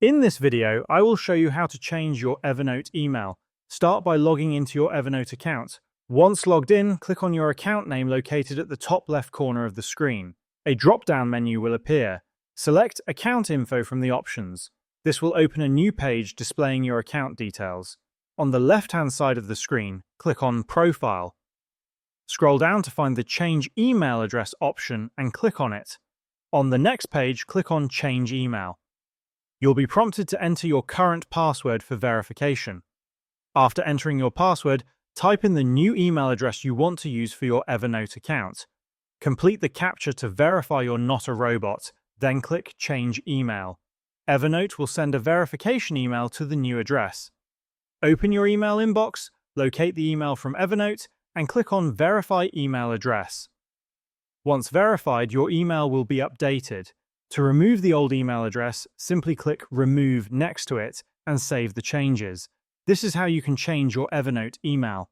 In this video, I will show you how to change your Evernote email. Start by logging into your Evernote account. Once logged in, click on your account name located at the top left corner of the screen. A drop-down menu will appear. Select Account Info from the options. This will open a new page displaying your account details. On the left-hand side of the screen, click on Profile. Scroll down to find the Change Email Address option and click on it. On the next page, click on Change Email. You'll be prompted to enter your current password for verification. After entering your password, type in the new email address you want to use for your Evernote account. Complete the captcha to verify you're not a robot, then click Change Email. Evernote will send a verification email to the new address. Open your email inbox, locate the email from Evernote, and click on Verify Email Address. Once verified, your email will be updated. To remove the old email address, simply click Remove next to it and save the changes. This is how you can change your Evernote email.